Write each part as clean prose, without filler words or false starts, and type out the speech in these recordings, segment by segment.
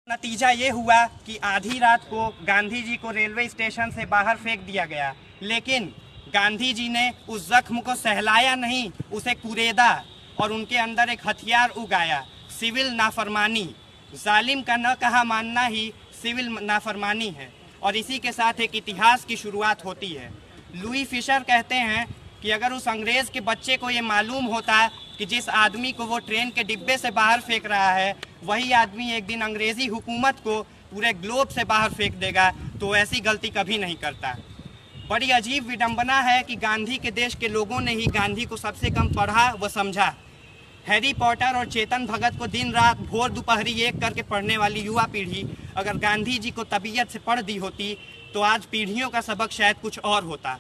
नतीजा ये हुआ कि आधी रात को गांधी जी को रेलवे स्टेशन से बाहर फेंक दिया गया, लेकिन गांधी जी ने उस जख्म को सहलाया नहीं, उसे कुरेदा और उनके अंदर एक हथियार उगाया, सिविल नाफरमानी। जालिम का न कहा मानना ही सिविल नाफरमानी है और इसी के साथ एक इतिहास की शुरुआत होती है। लुई फिशर कहते हैं कि अगर उस अंग्रेज़ के बच्चे को ये मालूम होता कि जिस आदमी को वो ट्रेन के डिब्बे से बाहर फेंक रहा है वही आदमी एक दिन अंग्रेज़ी हुकूमत को पूरे ग्लोब से बाहर फेंक देगा, तो ऐसी गलती कभी नहीं करता। बड़ी अजीब विडंबना है कि गांधी के देश के लोगों ने ही गांधी को सबसे कम पढ़ा व समझा। हैरी पॉटर और चेतन भगत को दिन रात भोर दोपहरी एक करके पढ़ने वाली युवा पीढ़ी अगर गांधी जी को तबीयत से पढ़ दी होती तो आज पीढ़ियों का सबक शायद कुछ और होता,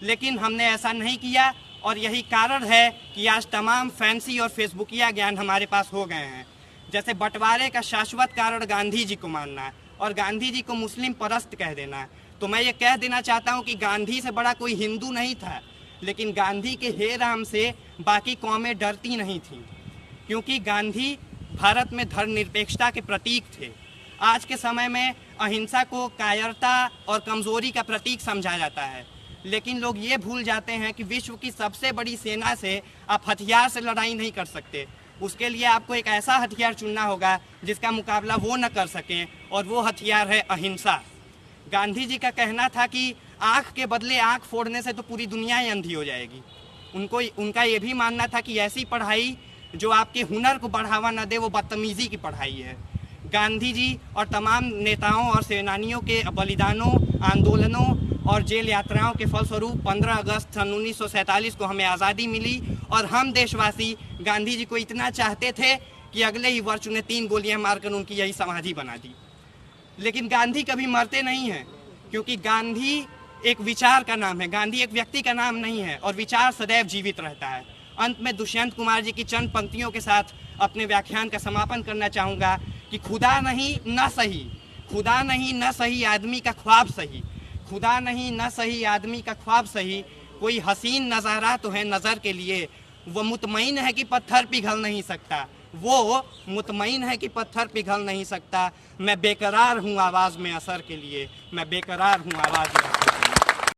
लेकिन हमने ऐसा नहीं किया और यही कारण है कि आज तमाम फैंसी और फेसबुकिया ज्ञान हमारे पास हो गए हैं। जैसे बंटवारे का शाश्वत कारण गांधी जी को मानना और गांधी जी को मुस्लिम परस्त कह देना। तो मैं ये कह देना चाहता हूँ कि गांधी से बड़ा कोई हिंदू नहीं था, लेकिन गांधी के हे राम से बाकी कौमें डरती नहीं थीं, क्योंकि गांधी भारत में धर्मनिरपेक्षता के प्रतीक थे। आज के समय में अहिंसा को कायरता और कमज़ोरी का प्रतीक समझा जाता है, लेकिन लोग ये भूल जाते हैं कि विश्व की सबसे बड़ी सेना से आप हथियार से लड़ाई नहीं कर सकते। उसके लिए आपको एक ऐसा हथियार चुनना होगा जिसका मुकाबला वो न कर सकें, और वो हथियार है अहिंसा। गांधी जी का कहना था कि आँख के बदले आँख फोड़ने से तो पूरी दुनिया ही अंधी हो जाएगी। उनका ये भी मानना था कि ऐसी पढ़ाई जो आपके हुनर को बढ़ावा न दे वो बदतमीज़ी की पढ़ाई है। गांधी जी और तमाम नेताओं और सेनानियों के बलिदानों, आंदोलनों और जेल यात्राओं के फलस्वरूप 15 अगस्त सन 1947 को हमें आज़ादी मिली और हम देशवासी गांधी जी को इतना चाहते थे कि अगले ही वर्ष उन्हें 3 गोलियां मारकर उनकी यही समाधि बना दी। लेकिन गांधी कभी मरते नहीं हैं, क्योंकि गांधी एक विचार का नाम है, गांधी एक व्यक्ति का नाम नहीं है और विचार सदैव जीवित रहता है। अंत में दुष्यंत कुमार जी की चंद पंक्तियों के साथ अपने व्याख्यान का समापन करना चाहूँगा कि खुदा नहीं न सही, खुदा नहीं न सही आदमी का ख्वाब सही, खुदा नहीं न सही आदमी का ख्वाब सही, कोई हसीन नज़ारा तो है नज़र के लिए, वो मुतमईन है कि पत्थर पिघल नहीं सकता, वो मुतमईन है कि पत्थर पिघल नहीं सकता। मैं बेकरार हूँ आवाज़ में असर के लिए, मैं बेकरार हूँ आवाज़ में।